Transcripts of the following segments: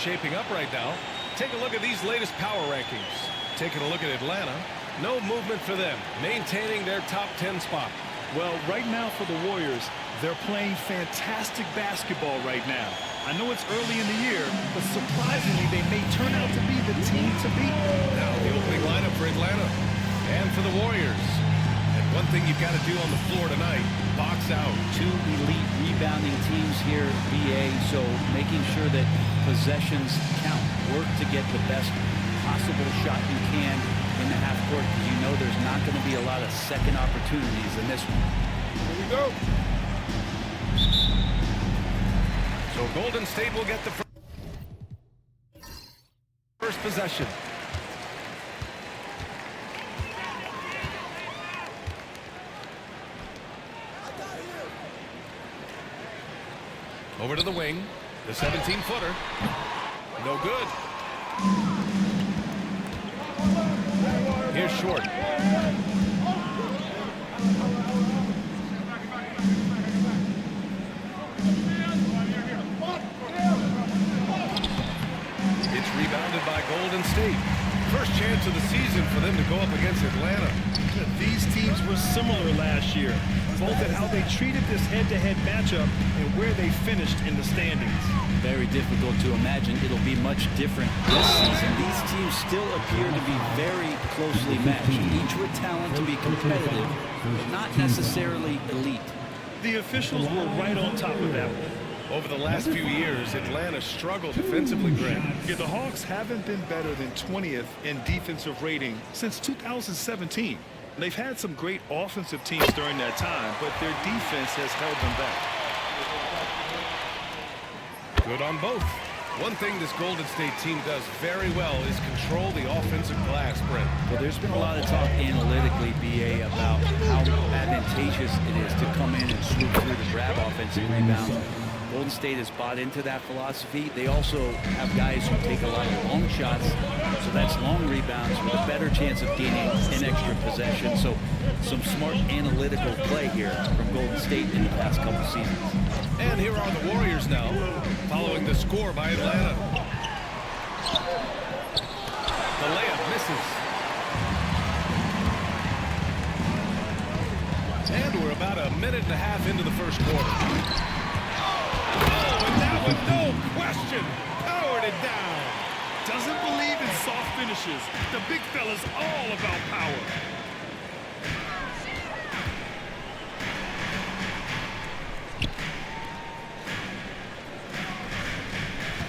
shaping up right now. Take a look at these latest power rankings. Taking a look at Atlanta. No movement for them, maintaining their top 10 spot. Well, right now for the Warriors, they're playing fantastic basketball right now. I know it's early in the year, but surprisingly, they may turn out to be the team to beat. Now the opening lineup for Atlanta and for the Warriors. And one thing you've got to do on the floor tonight, box out. Two elite rebounding teams here, BA, so making sure that possessions count. Work to get the best possible shot you can in the half court, because you know there's not going to be a lot of second opportunities in this one. Here we go. So Golden State will get the first possession. Over to the wing, the 17-footer. No good. Here's Short. It's rebounded by Golden State. First chance of the season for them to go up against Atlanta. These teams were similar last year, both at how they treated this head-to-head matchup and where they finished in the standings. Very difficult to imagine it'll be much different this season. These teams still appear to be very closely matched, each with talent to be competitive, but not necessarily elite. The officials were right on top of that one. Over the last few years, Atlanta struggled defensively, Greg. Yeah, the Hawks haven't been better than 20th in defensive rating since 2017. They've had some great offensive teams during that time, but their defense has held them back. Good on both. One thing this Golden State team does very well is control the offensive glass, Brent. Well, there's been a lot of talk analytically, BA, about how advantageous it is to come in and swoop through to grab offensive rebounds. Golden State has bought into that philosophy. They also have guys who take a lot of long shots, so that's long rebounds with a better chance of gaining an extra possession. So some smart analytical play here from Golden State in the past couple seasons. And here are the Warriors now, following the score by Atlanta. The layup misses. And we're about a minute and a half into the first quarter. Oh, and that one, no question, powered it down. Doesn't believe in soft finishes. The big fella's all about power.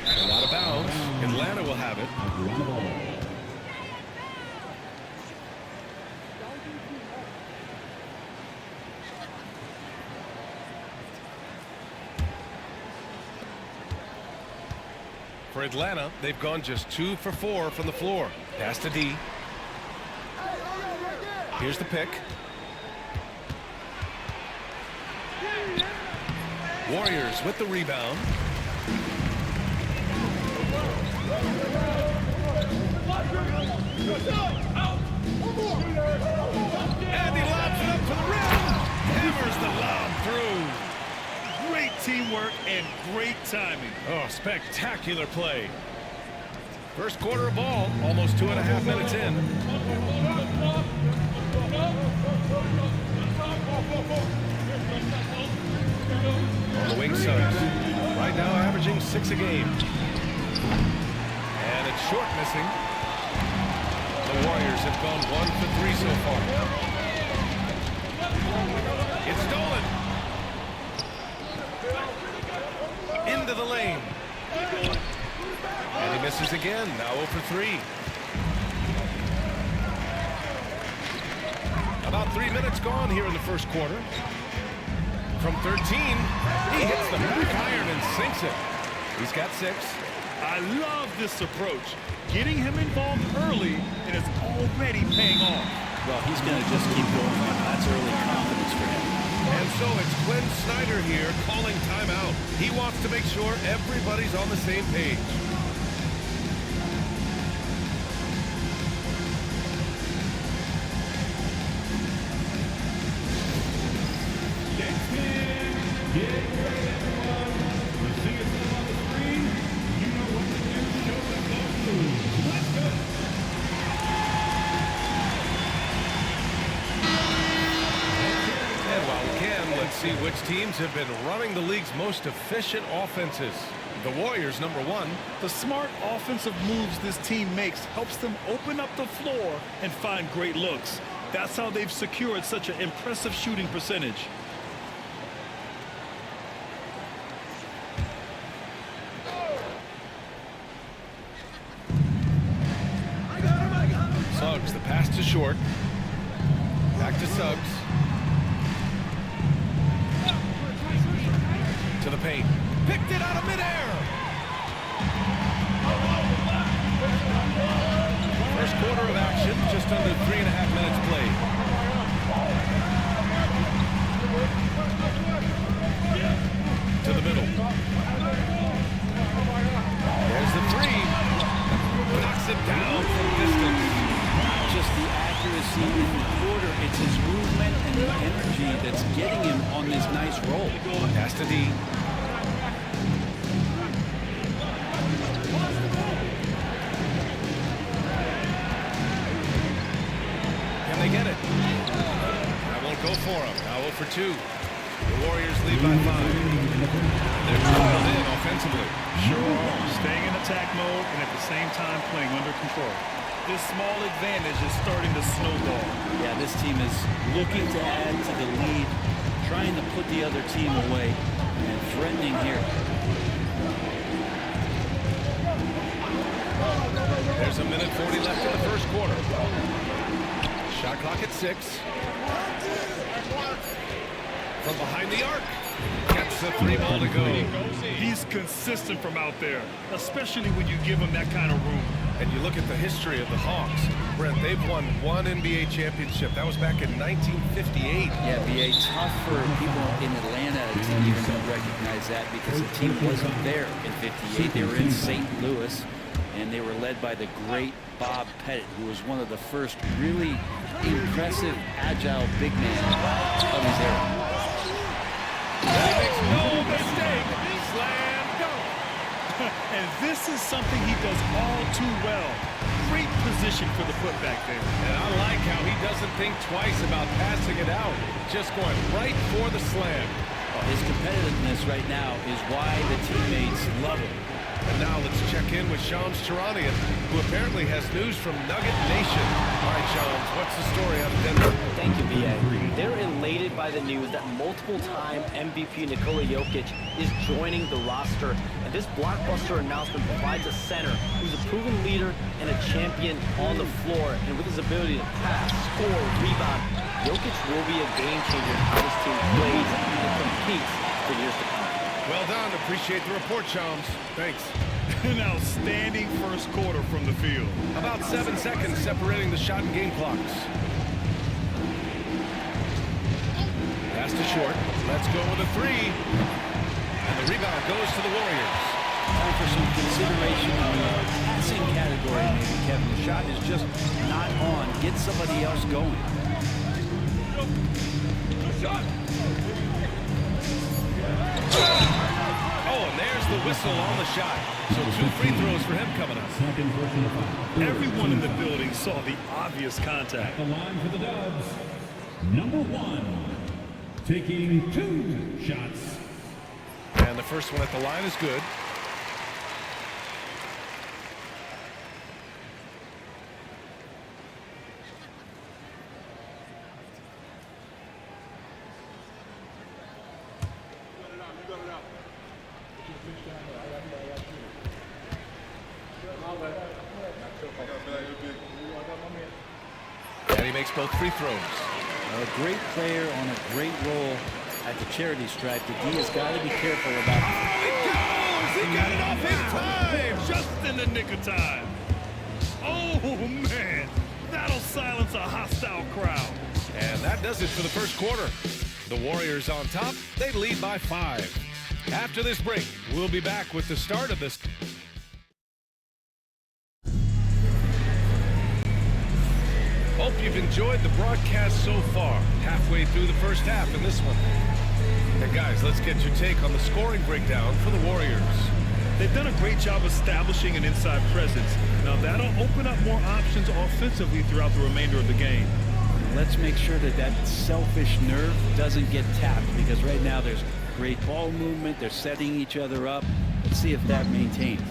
And out of bounds. Atlanta will have it. For Atlanta, they've gone just 2 for 4 from the floor. Pass to D. Here's the pick. Warriors with the rebound. And he lobs it up to the rim. Hammers the lob through. Great teamwork and great timing. Oh, spectacular play. First quarter of ball, almost 2.5 minutes in. On the wing Suns. Right now averaging 6 a game. And it's short missing. The Warriors have gone 1 for 3 so far. It's stolen. Into the lane. And he misses again, now 0 for 3. About 3 minutes gone here in the first quarter. From 13, he hits the back iron and sinks it. He's got 6. I love this approach. Getting him involved early, and it's already paying off. Well, he's going to just keep going. That's early confidence for him. And so it's Quinn Snyder here calling timeout. He wants to make sure everybody's on the same page. which teams have been running the league's most efficient offenses. The Warriors, number one. The smart offensive moves this team makes helps them open up the floor and find great looks. That's how they've secured such an impressive shooting percentage. Suggs, the pass to Short. Back to Suggs. To the paint. Picked it out of midair. First quarter of action, just under 3.5 minutes played. To the middle. There's the three. Knocks it down from distance. Not just the accuracy in the quarter, it's his movement and the energy that's getting him on this nice roll. Pass to D. Can they get it? That won't go for him. Now 0 for 2. The Warriors lead by 5. They're dialed in offensively. Sure, staying in attack mode and at the same time playing under control. This small advantage is starting to snowball. Yeah, this team is looking to add to the lead, trying to put the other team away, and threatening here. There's a minute 40 left in the first quarter. Shot clock at 6. From behind the arc. Gets the 3 ball to go. He's consistent from out there, especially when you give him that kind of room. And you look at the history of the Hawks. Brent, they've won 1 NBA championship. That was back in 1958. Yeah, BA, tough for people in Atlanta to even recognize that because the team wasn't there in 58. They were in St. Louis, and they were led by the great Bob Pettit, who was one of the first really impressive, agile big men of his era. He makes no mistake. Slam dunk. And this is something he does all too well. Great position for the putback there. And I like how he doesn't think twice about passing it out. Just going right for the slam. Well, his competitiveness right now is why the teammates love him. And now let's check in with Shams Charania, who apparently has news from Nugget Nation. All right, Shams, what's the story out of Denver? Thank you, B.A. They're elated by the news that multiple-time MVP Nikola Jokic is joining the roster. And this blockbuster announcement provides a center who's a proven leader and a champion on the floor. And with his ability to pass, score, rebound, Jokic will be a game-changer in how this team plays and competes for years to come. Well done. Appreciate the report, Shams. Thanks. An outstanding first quarter from the field. About 7 seconds separating the shot and game clocks. Pass to Short. Let's go with a 3. And the rebound goes to the Warriors. Time for some consideration on the passing category, maybe, Kevin. The shot is just not on. Get somebody else going. Oh, and there's the whistle on the shot. So 2 free throws for him coming up. Everyone in the building saw the obvious contact. The line for the Dubs, number 1, taking 2 shots. And the first one at the line is good. And he makes both free throws. A great player on a great role at the charity stripe. The D has got to be careful about. Oh, it goes! He got it off in time! Just in the nick of time. Oh, man. That'll silence a hostile crowd. And that does it for the first quarter. The Warriors on top. They lead by 5. After this break, we'll be back with the start of this. Hope you've enjoyed the broadcast so far. Halfway through the first half in this one. And guys, let's get your take on the scoring breakdown for the Warriors. They've done a great job establishing an inside presence. Now that'll open up more options offensively throughout the remainder of the game. let's make sure that that selfish nerve doesn't get tapped, because right now there's great ball movement. They're setting each other up. Let's see if that maintains.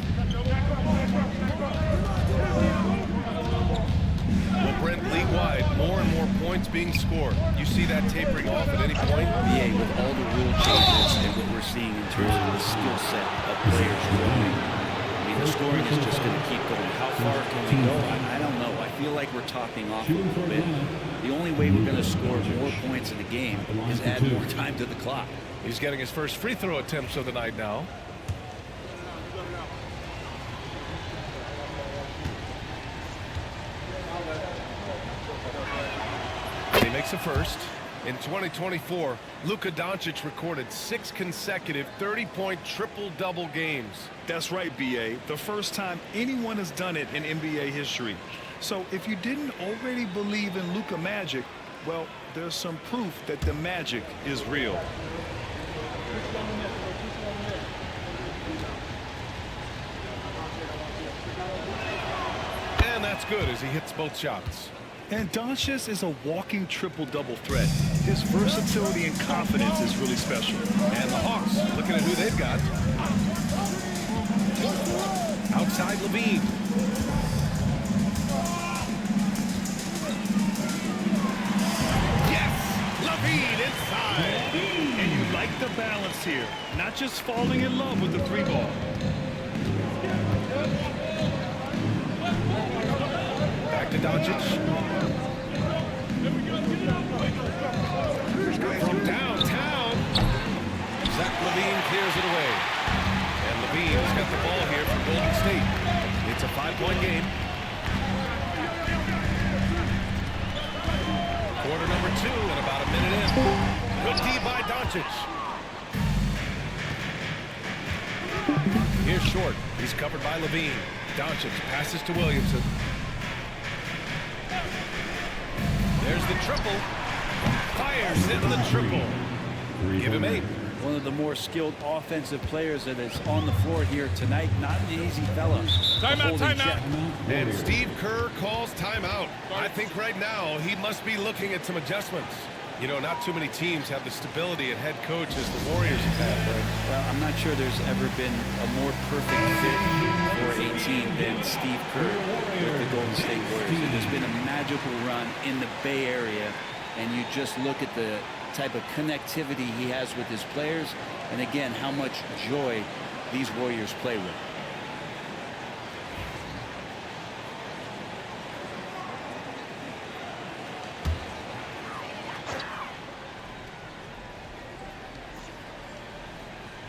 Well, Brent, league-wide, more and more points being scored. You see that tapering off at any point? NBA, with all the rule changes and what we're seeing in terms of the skill set of players growing, I mean, the scoring is just going to keep going. How far can we go? I don't know. I feel like we're topping off a little bit. The only way we're going to score more points in the game is add more time to the clock. He's getting his first free throw attempts of the night now. And he makes a first. In 2024, Luka Doncic recorded 6 consecutive 30-point triple-double games. That's right, B.A. The first time anyone has done it in NBA history. So if you didn't already believe in Luka Magic, well, there's some proof that the magic is real. And that's good as he hits both shots. And Doncic is a walking triple-double threat. His versatility and confidence is really special. And the Hawks, looking at who they've got. Outside Levine. Yes! Levine inside! And you like the balance here. Not just falling in love with the three ball. Back to Doncic. From downtown, Zach Levine clears it away. And Levine's got the ball here for Golden State. It's a 5-point game. Quarter number 2 and about a minute in. Good D by Doncic. Here's Short. He's covered by Levine. Doncic passes to Williamson. There's the triple. Fires in the triple. Give him 8. One of the more skilled offensive players that is on the floor here tonight. Not an easy fella. Timeout. And Steve Kerr calls timeout. I think right now he must be looking at some adjustments. You know, not too many teams have the stability at head coach as the Warriors have had, right? Well, I'm not sure there's ever been a more perfect fit for a team than Steve Kerr with the Golden State Warriors. It has been a magical run in the Bay Area, and you just look at the type of connectivity he has with his players, and again, how much joy these Warriors play with.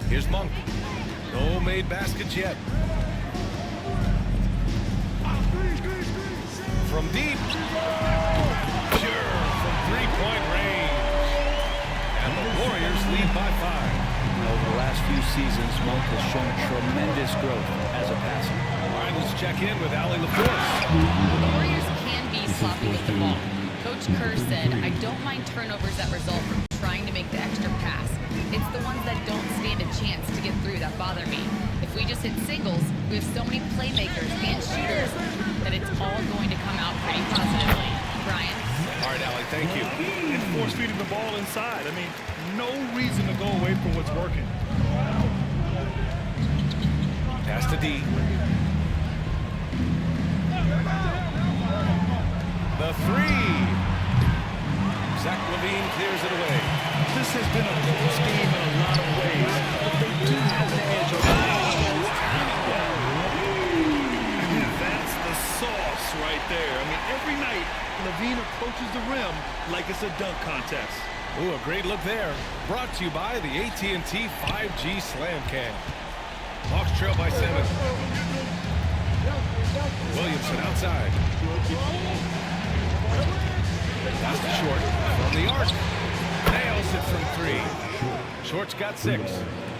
Here's Monk. No made baskets yet. From deep. Pure from three-point range. And the Warriors lead by 5. Over the last few seasons, Monk has shown tremendous growth as a passer. All right, let's check in with Allie LaForce. The Warriors can be sloppy with the ball. Coach Kerr said, I don't mind turnovers that result from trying to make the extra pass. It's the ones that don't stand a chance to get through that bother me. If we just hit singles, we have so many playmakers and shooters that it's all going to come out pretty positively. Brian? All right, Allie, thank you. And force feeding the ball inside. I mean, no reason to go away from what's working. Pass to D. The 3. Zach Levine clears it away. This has been a close game in a lot of ways, but they do have the edge over the And that's the sauce right there. I mean, every night, Levine approaches the rim like it's a dunk contest. Ooh, a great look there. Brought to you by the AT&T 5G Slam Cam. Hawks trail by 7. Williamson outside. That's the Short from the arc. Nails it from 3. Short's got 6.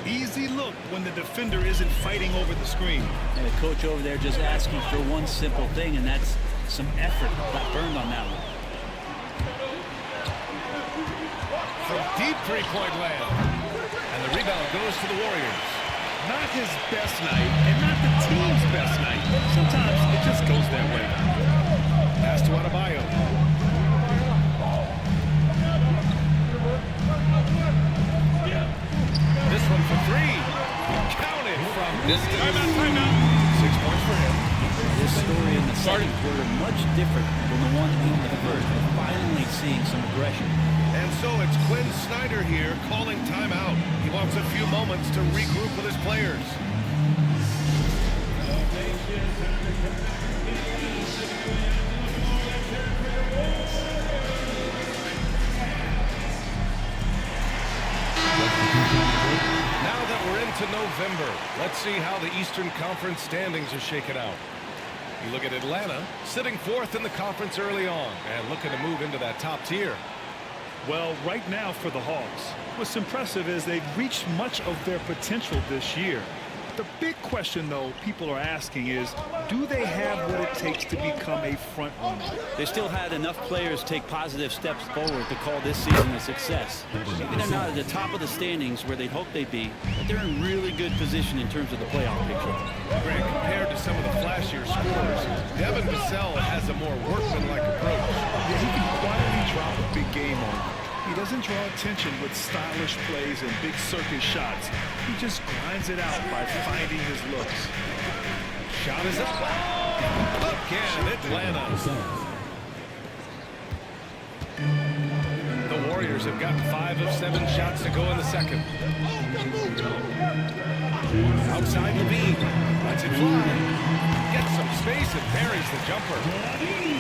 Easy look when the defender isn't fighting over the screen. And the coach over there just asking for one simple thing, and that's some effort. Got burned on that one. From deep three-point land. And the rebound goes to the Warriors. Not his best night, and not the team's best night. Sometimes it just goes that way. Pass to Adebayo. Timeout. 6 points for him. This story in the second quarter much different than the one in the first. We're finally seeing some aggression. And so it's Quinn Snyder here calling timeout. He wants a few moments to regroup with his players. Now that we're into November, let's see how the Eastern Conference standings are shaken out. You look at Atlanta, sitting 4th in the conference early on and looking to move into that top tier. Well, right now for the Hawks, what's impressive is they've reached much of their potential this year. The big question, though, people are asking is, do they have what it takes to become a front runner? They still had enough players take positive steps forward to call this season a success. Maybe they're not at the top of the standings where they'd hope they'd be, but they're in really good position in terms of the playoff picture. Greg, compared to some of the flashier scorers, Devin Vassell has a more workmanlike approach. Yeah, he can quietly drop a big game on you. He doesn't draw attention with stylish plays and big circus shots. He just grinds it out by finding his looks. Shot is up. Again, Atlanta. The Warriors have got 5 of 7 shots to go in the second. Outside Levine. Lets it fly. Gets some space and parries the jumper.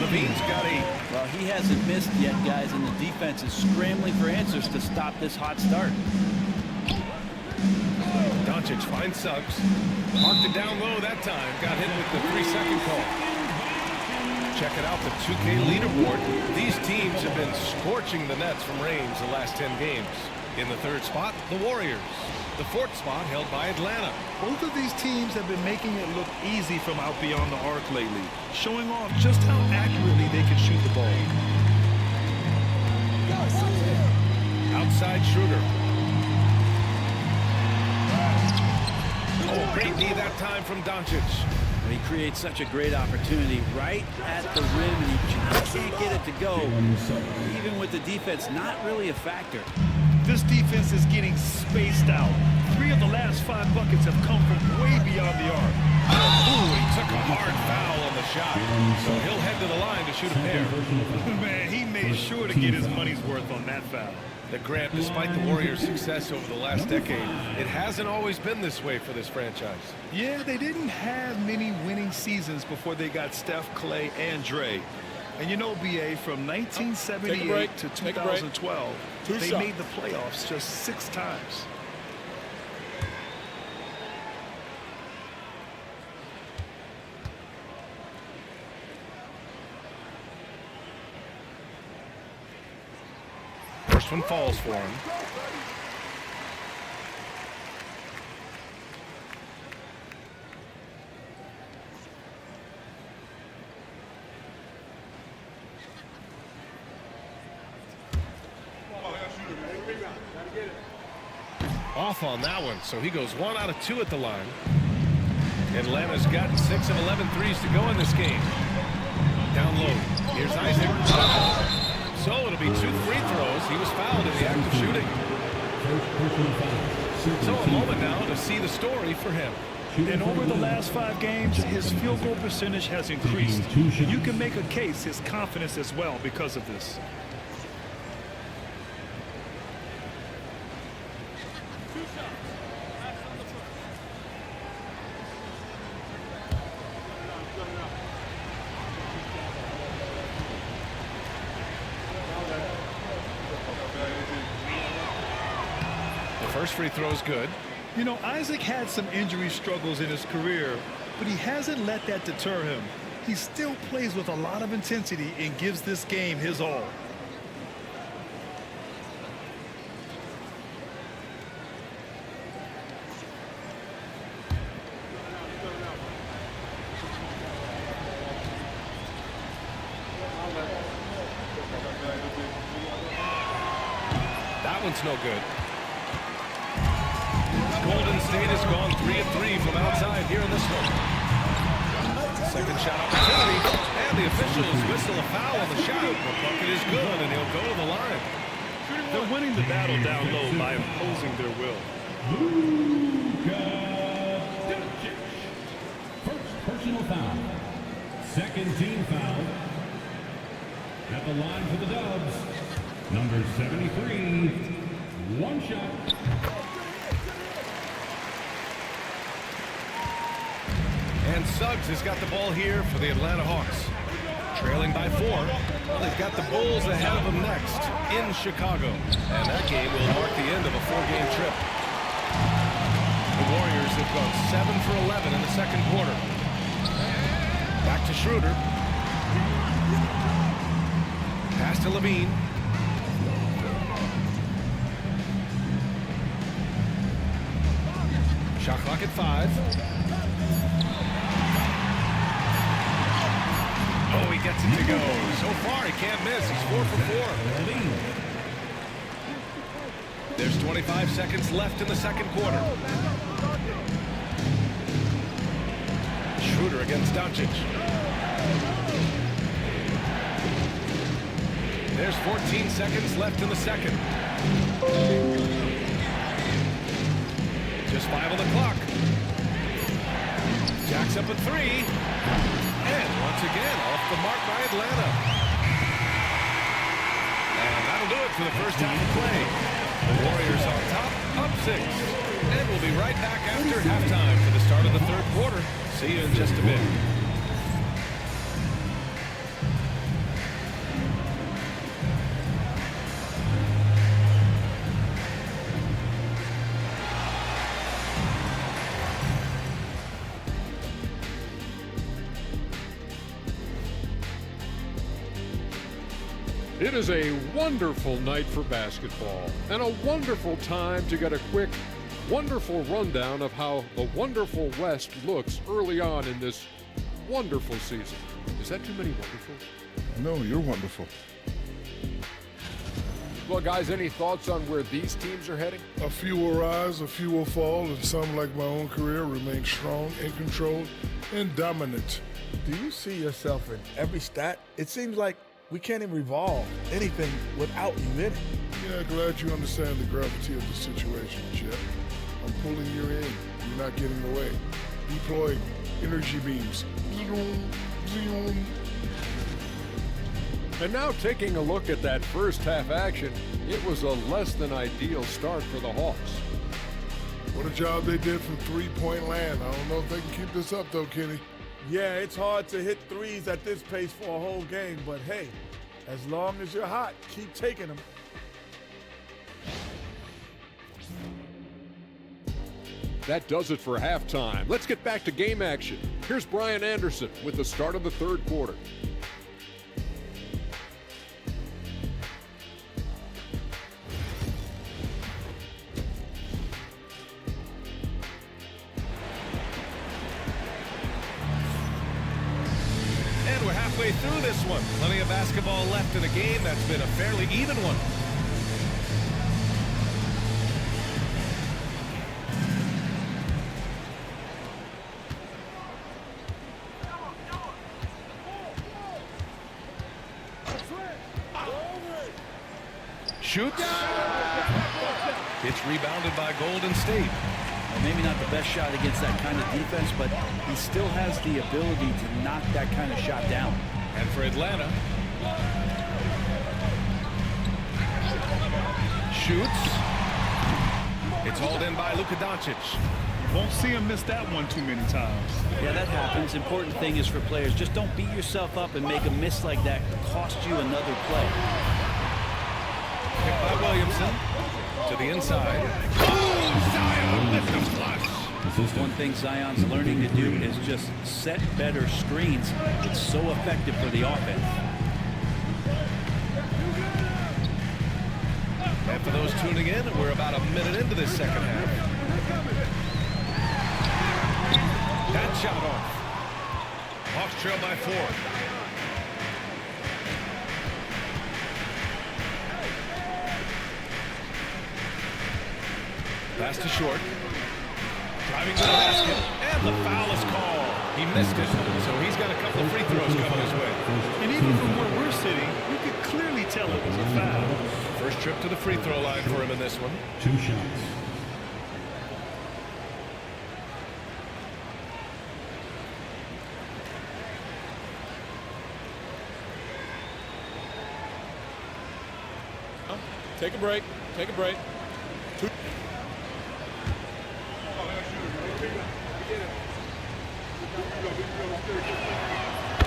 Levine's got 8. Well, he hasn't missed yet, guys, and the defense is scrambling for answers to stop this hot start. Doncic finds Suggs. Marked it down low that time. Got hit with the 3-second call. Check it out, the 2K leaderboard. These teams have been scorching the Nets from range the last 10 games. In the 3rd spot, the Warriors. The 4th spot held by Atlanta. Both of these teams have been making it look easy from out beyond the arc lately, showing off just how accurately they can shoot the ball. Outside Schroeder. Oh, great knee that time from Doncic. He creates such a great opportunity right at the rim, and he just can't get it to go. Even with the defense not really a factor. This defense is getting spaced out. 3 of the last 5 buckets have come from way beyond the arc. Ooh, he took a hard foul on the shot. So he'll head to the line to shoot a pair. Man, he made sure to get his money's worth on that foul. The Grant, despite the Warriors' success over the last decade, it hasn't always been this way for this franchise. Yeah, they didn't have many winning seasons before they got Steph, Clay, and Dre. And you know, BA, from 1978 to 2012, they made the playoffs just 6 times. First one falls for him. Off on that one, so he goes 1 out of 2 at the line. Atlanta's gotten 6 of 11 threes to go in this game. Down low. Here's Isaac. So it'll be 2 free throws. He was fouled in the act of shooting. So a moment now to see the story for him. And over the last 5 games, his field goal percentage has increased. You can make a case his confidence as well because of this. First free throw is good. You know, Isaac had some injury struggles in his career, but he hasn't let that deter him. He still plays with a lot of intensity and gives this game his all. That one's no good. Golden State has gone 3 of 3 from outside here in this one. Second shot opportunity, and the officials whistle a foul on the shot. The bucket is good, and he'll go to the line. They're winning the battle down low by imposing their will. personal foul. Second team foul. At the line for the Dubs, number 73, one shot. And Suggs has got the ball here for the Atlanta Hawks. Trailing by 4. Well, they've got the Bulls ahead of them next in Chicago. And that game will mark the end of a 4-game trip. The Warriors have gone 7 for 11 in the second quarter. Back to Schroeder. Pass to Levine. Shot clock at 5. Oh, he gets it to go. So far, he can't miss. He's 4 for 4. There's 25 seconds left in the second quarter. Schroeder against Doncic. There's 14 seconds left in the second. Just 5 on the clock. Jacks up at 3. And once again, off the mark by Atlanta. And that'll do it for the first half of play. The Warriors on top, up 6. And we'll be right back after halftime for the start of the third quarter. See you in just a bit. It is a wonderful night for basketball and a wonderful time to get a quick, wonderful rundown of how the wonderful West looks early on in this wonderful season. Is that too many wonderfuls? No, you're wonderful. Well, guys, any thoughts on where these teams are heading? A few will rise, a few will fall, and some, like my own career, remain strong, in control, and dominant. Do you see yourself in every stat? It seems like we can't even revolve anything without you in it. Yeah, glad you understand the gravity of the situation, Chip. I'm pulling you in. You're not getting away. Deploy energy beams. And now taking a look at that first half action, it was a less than ideal start for the Hawks. What a job they did from three-point land. I don't know if they can keep this up, though, Kenny. Yeah, it's hard to hit threes at this pace for a whole game, but hey, as long as you're hot, keep taking them. That does it for halftime. Let's get back to game action. Here's Brian Anderson with the start of the third quarter. And we're halfway through this one. Plenty of basketball left in a game that's been a fairly even one. Shoots. It's rebounded by Golden State. Well, maybe not the best shot against that kind of defense, but he still has the ability to knock that kind of shot down. And for Atlanta, shoots. It's hauled in by Luka Doncic. Won't see him miss that one too many times. Yeah, that happens. Important thing is for players, just don't beat yourself up and make a miss like that cost you another play. Picked by Williamson to the inside. Oh, Zion with the flush. One thing Zion's learning to do is just set better screens. It's so effective for the offense. And for those tuning in, we're about a minute into this second half. That shot off. Hawks trail by 4. Pass to short. Driving to the basket. And the foul is called. He missed it, so he's got a couple of free throws coming his way. And even from where we're sitting, you could clearly tell it was a foul. First trip to the free throw line for him in this one. 2 shots. Take a break. Take a break.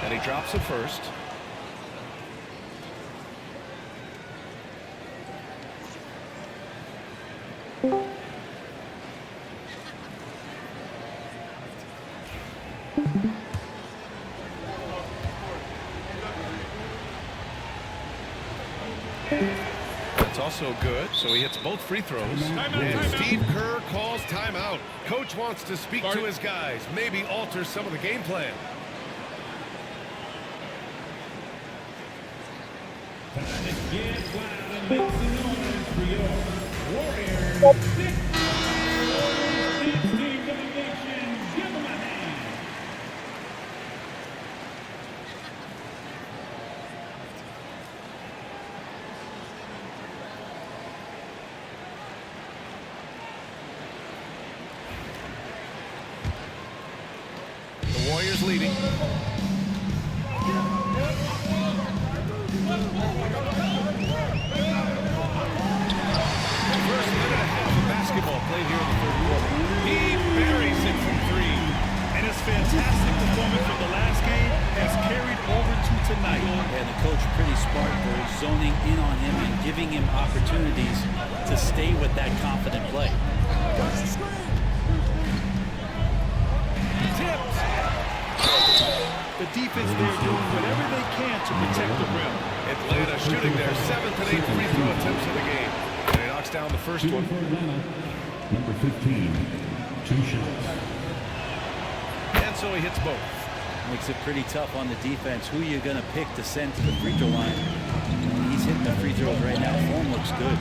And he drops it first. That's also good, so he hits both free throws. And Steve Kerr calls timeout. Coach wants to speak to his guys, maybe alter some of the game plan. Get wild and make some noise for your Warriors. 16 domination. Give them a hand. The Warriors leading. First minute and a half of basketball played here in the third quarter. He buries it from three. And his fantastic performance from the last game has carried over to tonight. And the coach pretty smart for zoning in on him and giving him opportunities to stay with that confident play. Tipped. The defense there doing whatever they can to protect the rim. Atlanta shooting their 7th and 8th free throw attempts of the game. And he knocks down the first one. For Atlanta, number 15, 2 shots. And so he hits both. Makes it pretty tough on the defense. Who you're going to pick to send to the free throw line. He's hitting the free throws right now. Form looks good.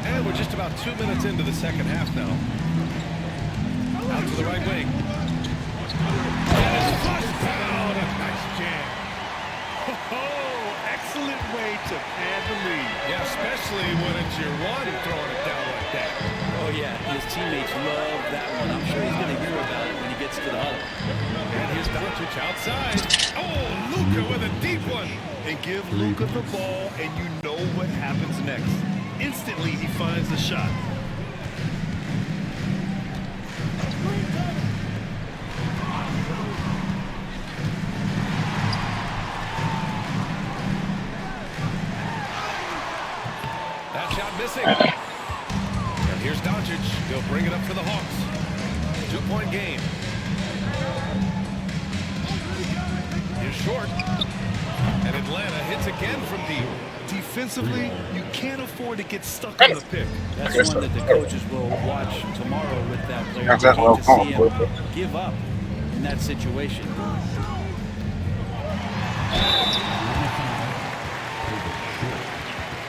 And we're just about 2 minutes into the second half now. Out to the right wing. And his flush down. A nice jam. Oh, excellent way to pad the lead. Yeah, especially when it's your one throwing it down like that. Oh, yeah. His teammates love that one. I'm sure he's going to hear about it when he gets to the huddle. And here's Doncic outside. Oh, Luka with a deep one. And give Luka the ball, and you know what happens next. Instantly, he finds the shot. That shot missing. And here's Doncic. He'll bring it up for the Hawks. 2-point game. Here's Short. And Atlanta hits again from deep. Defensively, you can't afford to get stuck on the pick. That's one that the coaches will watch tomorrow with that player. That's You hate well to see him called. give up in that situation.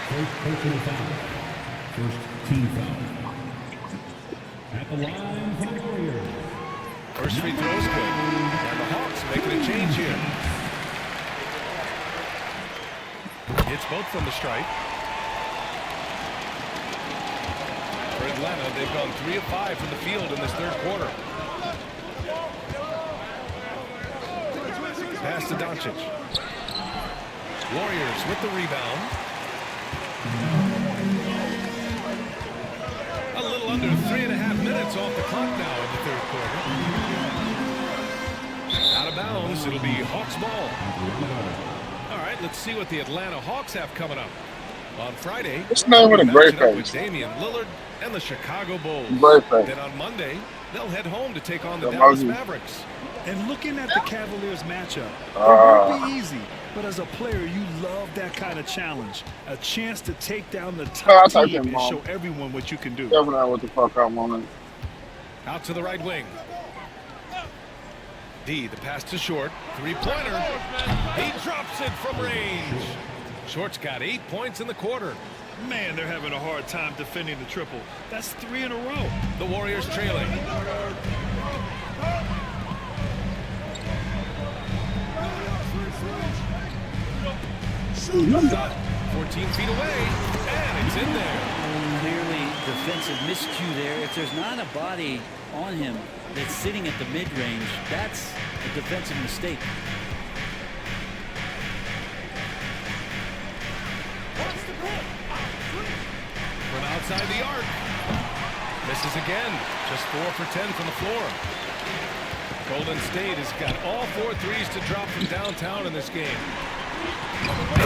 First personal foul. First team foul. At the line for the Warriors. First free throw is good. And the Hawks making a change here. Hits both from the stripe. For Atlanta, they've gone 3 of 5 from the field in this third quarter. Pass to Doncic. Warriors with the rebound. A little under 3.5 minutes off the clock now in the third quarter. Out of bounds, it'll be Hawks ball. All right, let's see what the Atlanta Hawks have coming up. On Friday, This man with a great matching up with face. Damian Lillard and the Chicago Bulls. Great face. Then on Monday, they'll head home to take on the The Dallas Muggy. Mavericks. And looking at the Cavaliers matchup, it Ah. won't be easy. But as a player, you love that kind of challenge. A chance to take down the Oh, I top thought team you and Mom. show everyone what you can do. Definitely what the fuck I wanted. Out to the right wing. D, the pass to Short. Three-pointer. He drops it from range. Short's got 8 points in the quarter. Man, they're having a hard time defending the triple. That's 3 in a row. The Warriors trailing. Shot 14 feet away, and it's in there. Clearly defensive miscue there. If there's not a body on him that's sitting at the mid-range, that's a defensive mistake. inside the arc. Misses again. Just 4 for 10 from the floor. Golden State has got all 4 threes to drop from downtown in this game.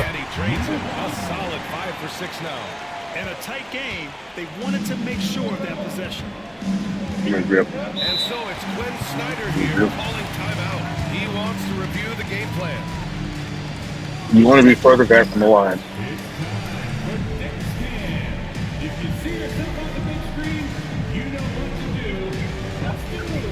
And he drains it. A solid 5 for 6 now. In a tight game, they wanted to make sure of that possession. And so it's Quinn Snyder here calling timeout. He wants to review the game plan. You want to be further back from the line. If you see yourself on the big screen, you know what to do. That's the move.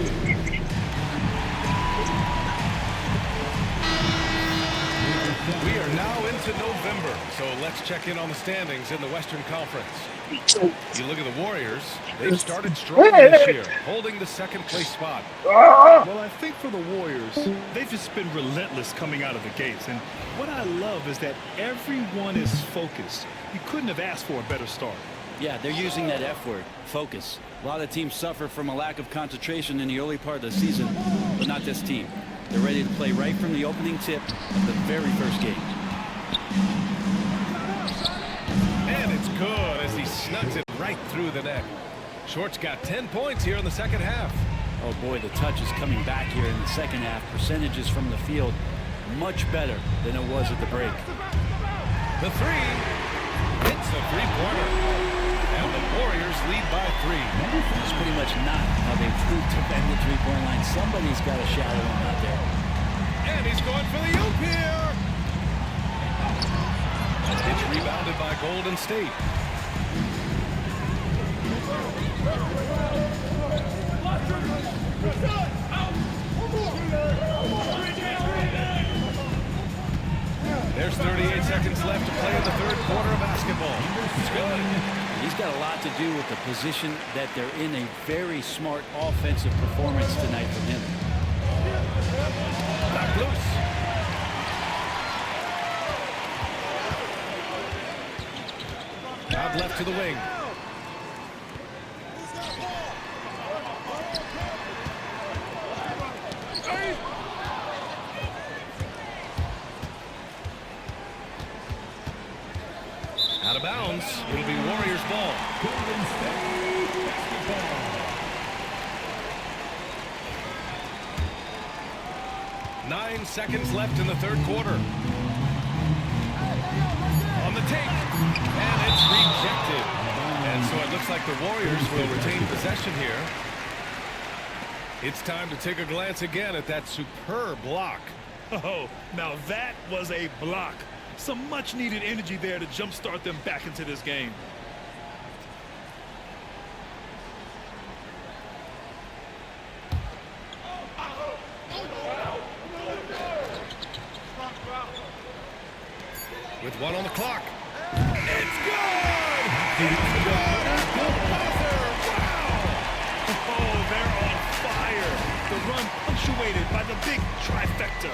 We are now into November, so let's check in on the standings in the Western Conference. You look at the Warriors, they've started strong this year, holding the second-place spot. Well, I think for the Warriors, they've just been relentless coming out of the gates. And what I love is that everyone is focused. You couldn't have asked for a better start. Yeah, they're using that F word, focus. A lot of teams suffer from a lack of concentration in the early part of the season, but not this team. They're ready to play right from the opening tip of the very first game. And it's good as he snugs it right through the net. Short's got 10 points here in the second half. Oh boy, the touch is coming back here in the second half. Percentages from the field much better than it was at the break. The three hits the three-pointer. And the Warriors lead by 3. That's pretty much not how they proved to bend the three-point line. Somebody's got a shadow one out there. And he's going for the oop here. It's rebounded by Golden State. There's 38 seconds left to play in the third quarter of basketball. It's good. He's got a lot to do with the position that they're in. A very smart offensive performance tonight from him. Knocked loose. Out left to the wing. Out of bounds. It'll be Warriors ball. Golden State basketball. 9 seconds left in the third quarter. On the take. And it's rejected. And so it looks like the Warriors will retain possession here. It's time to take a glance again at that superb block. Oh, now that was a block. Some much-needed energy there to jumpstart them back into this game. With 1 on the clock. It's good! It's good! Wow! Oh, they're on fire. The run punctuated by the big trifecta.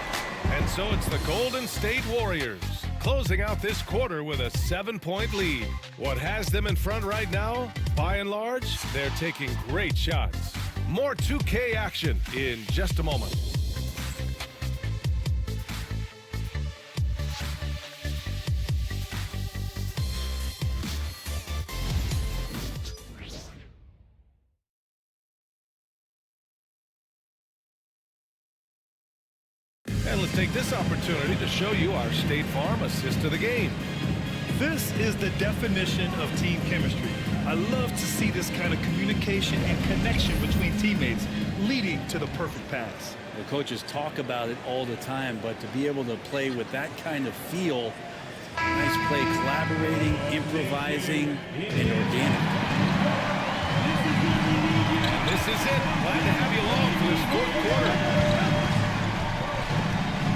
And so it's the Golden State Warriors closing out this quarter with a 7-point lead. What has them in front right now? By and large, they're taking great shots. More 2K action in just a moment. And let's take this opportunity to show you our State Farm assist to the game. This is the definition of team chemistry. I love to see this kind of communication and connection between teammates leading to the perfect pass. The coaches talk about it all the time, but to be able to play with that kind of feel, nice play, collaborating, improvising, and organic. And this is it. Glad to have you along for this fourth quarter.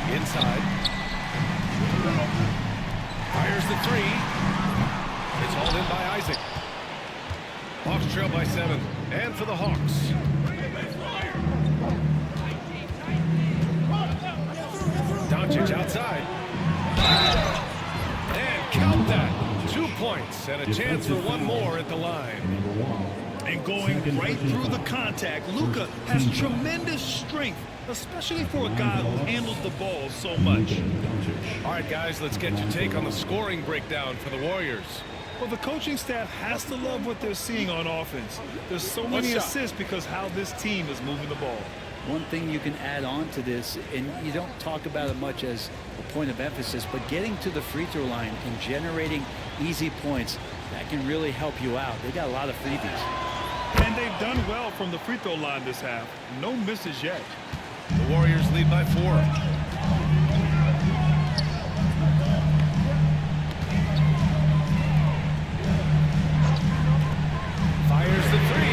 Inside. Fires the three. It's hauled in by Isaac. Hawks trail by 7. And for the Hawks. Doncic outside. And count that. 2 points and a chance for one more at the line. And going right through the contact, Luka has tremendous strength, especially for a guy who handles the ball so much. All right, guys, let's get your take on the scoring breakdown for the Warriors. Well, the coaching staff has to love what they're seeing on offense. There's so many assists because how this team is moving the ball. One thing you can add on to this, and you don't talk about it much as a point of emphasis, but getting to the free throw line and generating easy points, that can really help you out. They got a lot of freebies. And they've done well from the free throw line this half. No misses yet. The Warriors lead by 4. Fires the 3.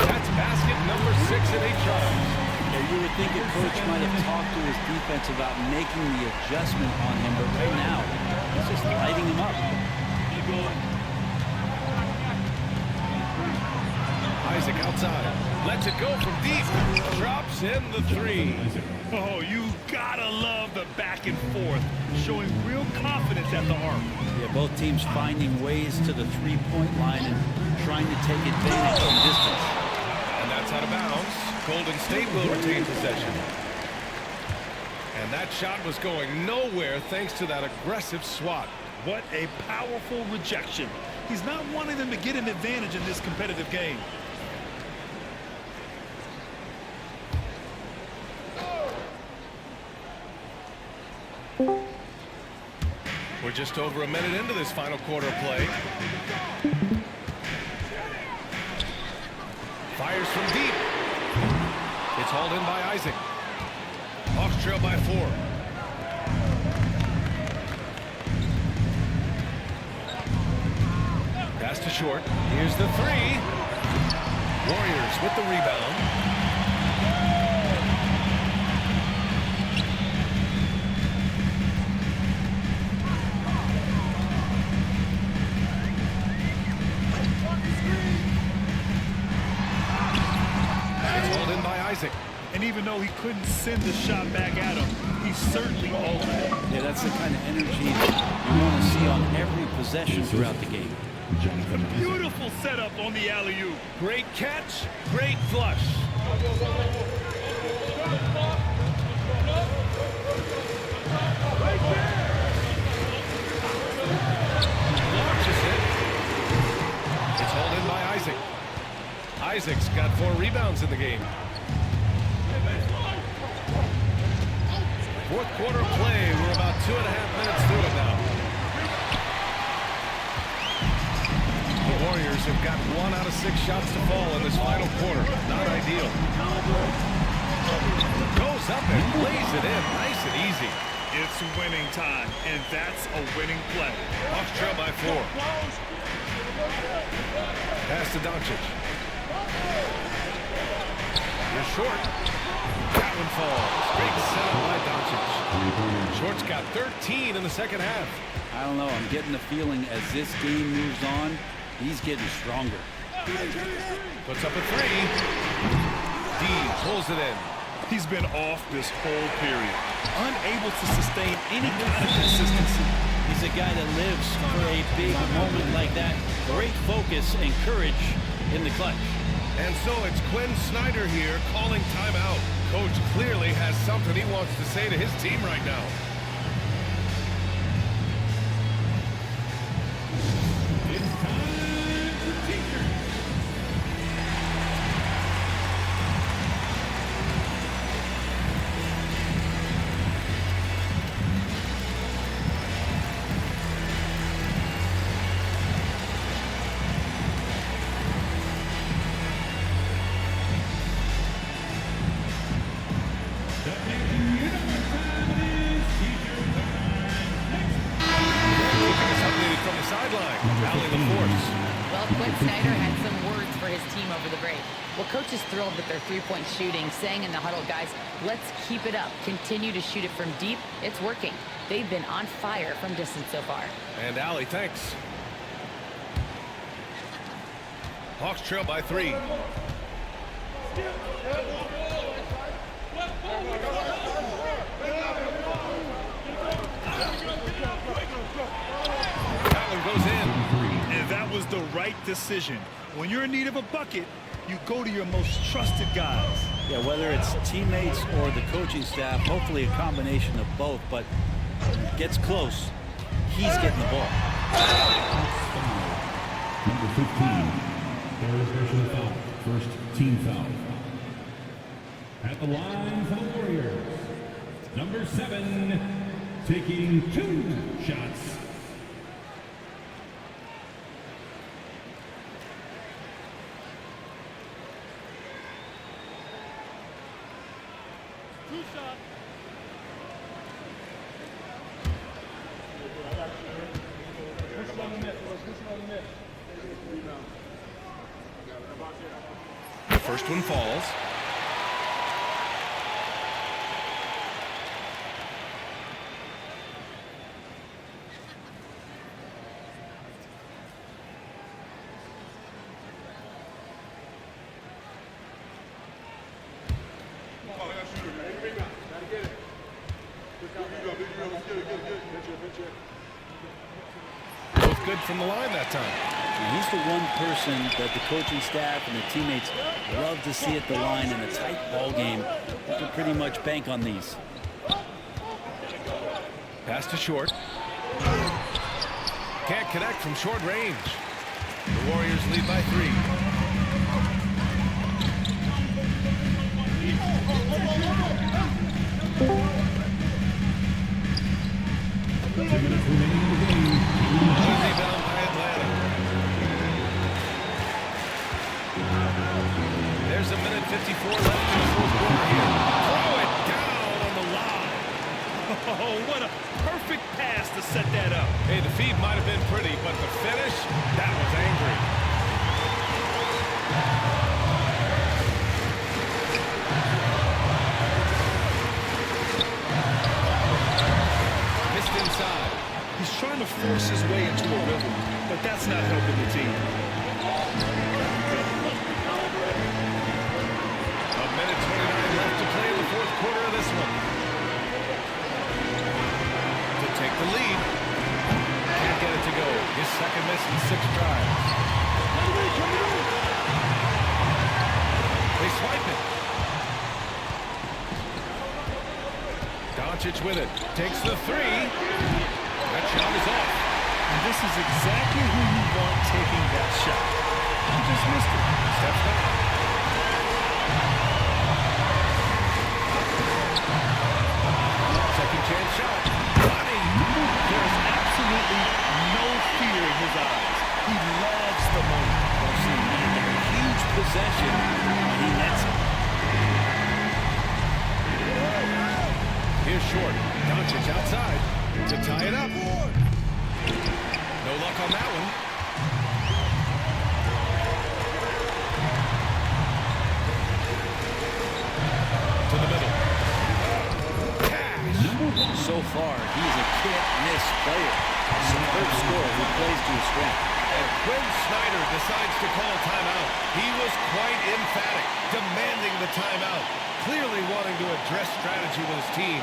That's basket number 6 at 8 shots. You would think a coach might have talked to his defense about making the adjustment on him, but right now, he's just lighting him up. Isaac outside. Lets it go from deep. Drops in the 3. Oh, you gotta love the back and forth, showing real confidence at the arc. Yeah, both teams finding ways to the three-point line and trying to take advantage from distance. And that's out of bounds. Golden State will retain possession. And that shot was going nowhere thanks to that aggressive swat. What a powerful rejection. He's not wanting them to get an advantage in this competitive game. We're just over a minute into this final quarter of play. Fires from deep. It's hauled in by Isaac. Hawks trail by 4. Pass to short. Here's the 3. Warriors with the rebound. And even though he couldn't send the shot back at him, he certainly altered it. Yeah, that's the kind of energy you want to see on every possession throughout the game. Beautiful setup on the alley-oop. Great catch, great flush. Launches it. It's hauled in by Isaac. Isaac's got 4 rebounds in the game. Fourth quarter play. We're about 2.5 minutes through it now. The Warriors have got 1 out of 6 shots to fall in this final quarter. Not ideal. Goes up and lays it in. Nice and easy. It's winning time, and that's a winning play. Hawks trail by 4. Pass to Doncic. You're short. That one falls. Big setup by Doncic. Short's got 13 in the second half. I don't know. I'm getting the feeling as this game moves on, he's getting stronger. Puts up a 3. D pulls it in. He's been off this whole period, unable to sustain any kind of consistency. He's a guy that lives for a big moment like that. Great focus and courage in the clutch. And so it's Quinn Snyder here calling timeout. Coach clearly has something he wants to say to his team right now. It's time for teachers. Well, Quinn Snyder had some words for his team over the break. Well, coach is thrilled with their three-point shooting, saying in the huddle, guys, let's keep it up. Continue to shoot it from deep. It's working. They've been on fire from distance so far. And Allie, thanks. Hawks trail by 3. That one goes in. And that was the right decision. When you're in need of a bucket, you go to your most trusted guys. Yeah, whether it's teammates or the coaching staff, hopefully a combination of both, but when it gets close, he's getting the ball. Number 15. There's personal foul. First team foul. At the line for the Warriors. Number 7, taking 2 shots. The first one falls. Both good from the line that time. And he's the one person that the coaching staff and the teammates love to see at the line in a tight ball game. You can pretty much bank on these. Pass to short. Can't connect from short range. The Warriors lead by 3. Rebound by Atlanta. There's a minute 54 left in the fourth quarter here. Throw it down on the line. Oh, what a perfect pass to set that up. Hey, the feed might have been pretty, but the finish, that was angry. Missed inside. He's trying to force his way into a rhythm, but that's not helping the team. A minute 29 left to play in the fourth quarter of this one. To take the lead. Can't get it to go. His second miss in 6 tries. They swipe it. Doncic with it. Takes the 3. That shot is off. And this is exactly who you want taking that shot. He just missed it. Steps back. Second chance shot. Money. There's absolutely no fear in his eyes. He loves the moment. A huge possession. He nets it. Here's short. Doncic outside to tie it up. No luck on that one. To the middle. Cash. So far, he's a can't-miss player. A superb scorer who plays to his strength. And Quinn Snyder decides to call timeout. He was quite emphatic, demanding the timeout, clearly wanting to address strategy with his team.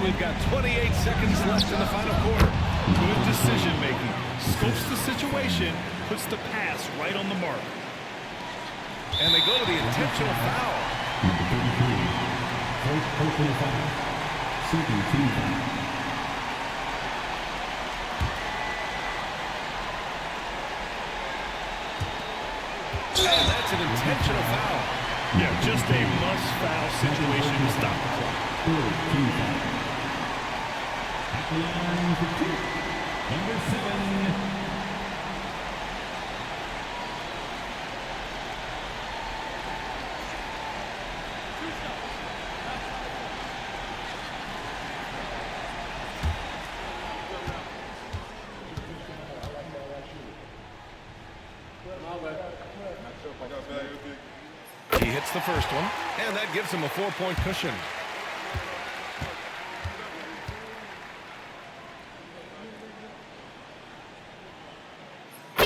We've got 28 seconds left in the final quarter. Good decision making. Scopes the situation, puts the pass right on the mark. And they go to the intentional foul. Number 33. First personal foul. Second team foul. And that's an intentional foul. Yeah, just a must-foul situation to stop the clock. Third team foul. At the line for 2. Number 7. the first one, and that gives him a 4-point cushion.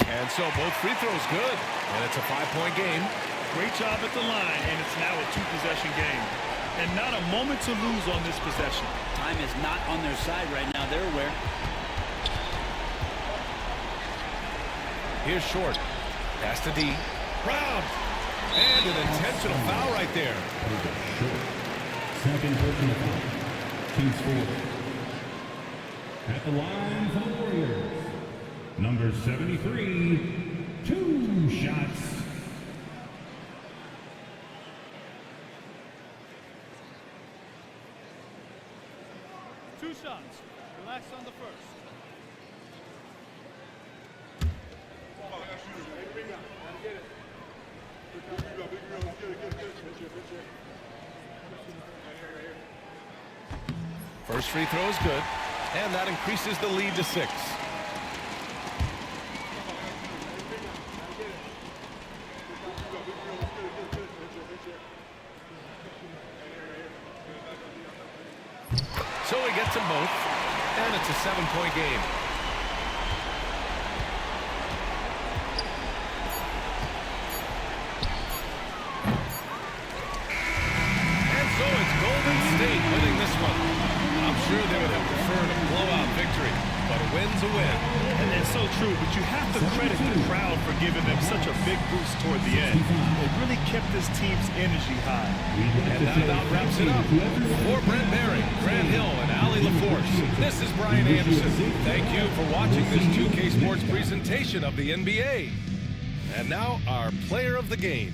And so both free throws good, and it's a 5-point game. Great job at the line, and it's now a 2-possession game. And not a moment to lose on this possession. Time is not on their side right now. They're aware. Here's Short. Pass to D. Brown. And an intentional foul right there. Second personal foul. Team score. At the line for the Warriors. Number 73, 2 shots. Two shots. Relax on the first. First free throw is good, and that increases the lead to 6. So he gets them both, and it's a 7-point game. And so it's Golden State winning this one. I'm sure they would have preferred a blowout victory, but a win's a win. And it's so true, but you have to credit the crowd for giving them such a big boost toward the end. It really kept this team's energy high. And that about wraps it up. For Brent Barry, Grant Hill, and Allie LaForce, this is Brian Anderson. Thank you for watching this 2K Sports presentation of the NBA. And now our player of the game.